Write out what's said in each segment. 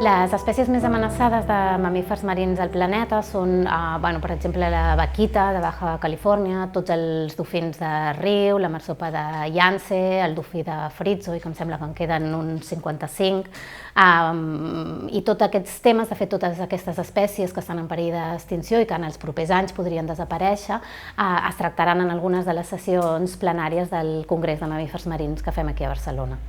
Les espècies més amenaçades de mamífers marins al planeta són, per exemple, la vaquita de Baja Califòrnia, tots els dofins de riu, la marsopa de Yance, el dofí de Fritzo, i que em sembla que en queden uns 55. I tots aquests temes, de fet, totes aquestes espècies que estan en perill d'extinció i que en els propers anys podrien desaparèixer, es tractaran en algunes de les sessions plenàries del Congrés de Mamífers Marins que fem aquí a Barcelona.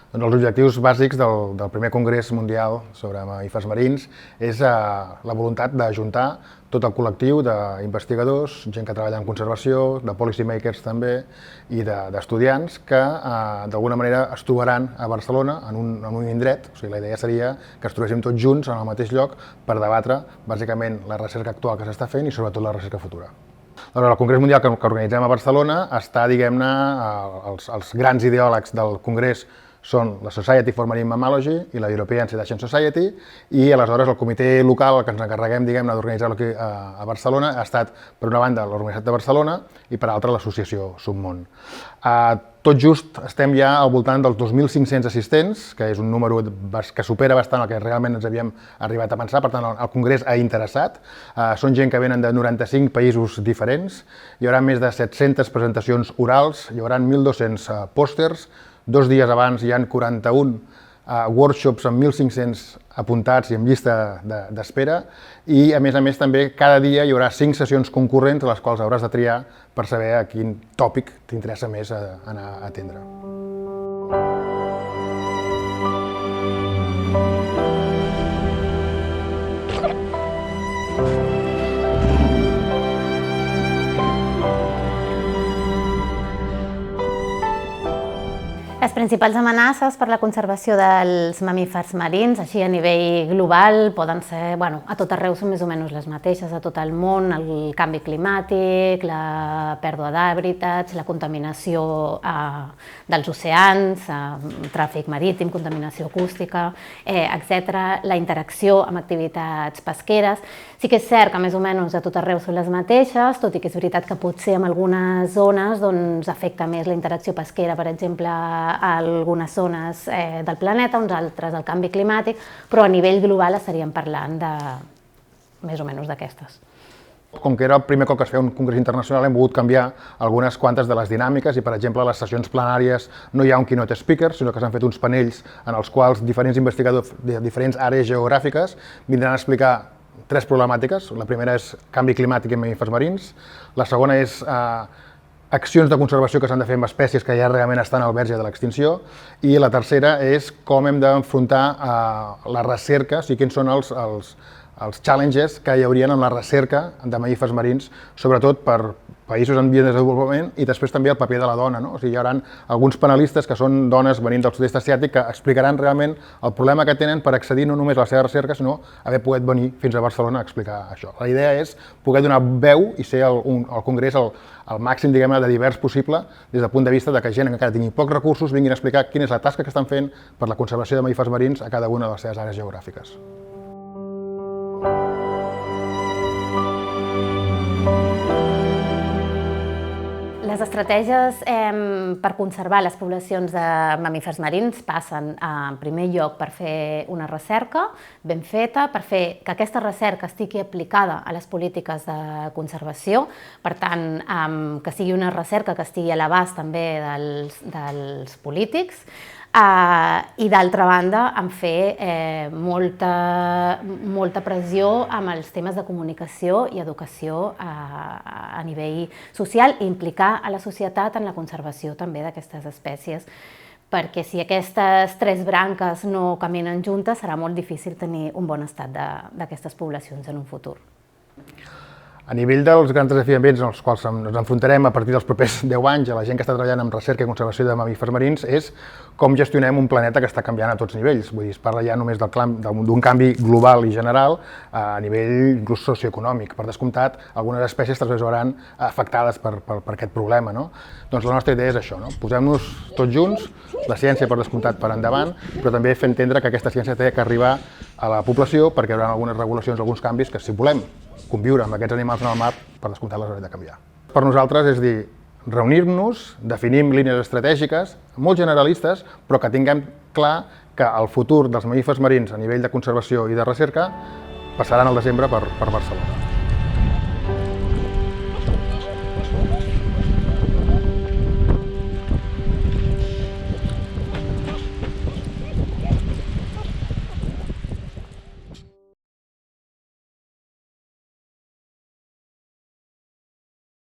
Els objectius bàsics del primer Congrés Mundial sobre Mamífers Marins és la voluntat d'ajuntar tot el col·lectiu d'investigadors, gent que treballa en conservació, de policy makers també, i d'estudiants que d'alguna manera es trobaran a Barcelona en un indret. O sigui, la idea seria que es trobéssim tots junts en el mateix lloc per debatre bàsicament la recerca actual que s'està fent i sobretot la recerca futura. El Congrés Mundial que organitzem a Barcelona està, diguem-ne, els grans ideòlegs del Congrés són la Society for Marine Mammalogy i la European Cetacean Society, i aleshores el comitè local que ens encarreguem, diguem-ne, d'organitzar-lo aquí a Barcelona ha estat, per una banda, la Universitat de Barcelona i per altra l'associació Submón. Tot just estem ja al voltant dels 2.500 assistents, que és un número que supera bastant el que realment ens havíem arribat a pensar, per tant el Congrés ha interessat. Són gent que venen de 95 països diferents, hi haurà més de 700 presentacions orals, hi haurà 1.200 pòsters. 2 dies abans hi ha 41 workshops amb 1.500 apuntats i amb llista d'espera, i a més també cada dia hi haurà 5 sessions concurrents a les quals hauràs de triar per saber a quin tòpic t'interessa més anar a atendre. Les principals amenaces per la conservació dels mamífers marins, així a nivell global, poden ser, a tot arreu són més o menys les mateixes, a tot el món: el canvi climàtic, la pèrdua d'hàbitats, la contaminació dels oceans, tràfic marítim, contaminació acústica, etc., la interacció amb activitats pesqueres. Sí que és cert que més o menys a tot arreu són les mateixes, tot i que és veritat que potser en algunes zones afecta més la interacció pesquera, per exemple, a algunes zones del planeta, uns altres el canvi climàtic, però a nivell global estaríem parlant de més o menys d'aquestes. Com que era el primer cop que es feia un congrés internacional, hem volgut canviar algunes quantes de les dinàmiques i, per exemple, a les sessions plenàries no hi ha un keynote speaker, sinó que s'han fet uns panells en els quals diferents investigadors de diferents àrees geogràfiques vindran a explicar 3 problemàtiques. La primera és canvi climàtic en mamífers marins, la segona és accions de conservació que s'han de fer amb espècies que ja realment estan al verge de l'extinció, i la tercera és com hem d'enfrontar la recerca, o sigui, quins són els challenges que hi haurien en la recerca de mamífers marins, sobretot per països en via de desenvolupament, i després també el paper de la dona. O sigui, hi haurà alguns panelistes que són dones venint del sud-est asiàtic que explicaran realment el problema que tenen per accedir no només a la seva recerca, sinó haver pogut venir fins a Barcelona a explicar això. La idea és poder donar veu i ser al Congrés el màxim, diguem-ne, de divers possible, des del punt de vista que gent que encara tingui pocs recursos vinguin a explicar quina és la tasca que estan fent per la conservació de mamífers marins a cada una de les seves àrees geogràfiques. Les estratègies per conservar les poblacions de mamífers marins passen, en primer lloc, per fer una recerca ben feta, per fer que aquesta recerca estigui aplicada a les polítiques de conservació, per tant, que sigui una recerca que estigui a l'abast també dels polítics, i d'altra banda en fer molta pressió amb els temes de comunicació i educació a nivell social, i implicar a la societat en la conservació també d'aquestes espècies, perquè si aquestes 3 branques no caminen juntes serà molt difícil tenir un bon estat d'aquestes poblacions en un futur. A nivell dels grans desafiaments als quals ens enfrontarem a partir dels propers 10 anys a la gent que està treballant en recerca i conservació de mamífers marins és com gestionem un planeta que està canviant a tots nivells. Vull dir, es parla ja només d'un canvi global i general a nivell inclús socioeconòmic. Per descomptat, algunes espècies també es veuran afectades per aquest problema. Doncs la nostra idea és això, posem-nos tots junts, la ciència per descomptat per endavant, però també fer entendre que aquesta ciència té que arribar a la població perquè hi haurà algunes regulacions, alguns canvis que, si volem conviure amb aquests animals en el mar, per descomptat les haurem de canviar. Per nosaltres és dir, reunir-nos, definim línies estratègiques molt generalistes, però que tinguem clar que el futur dels mamífers marins a nivell de conservació i de recerca passaran al desembre per Barcelona.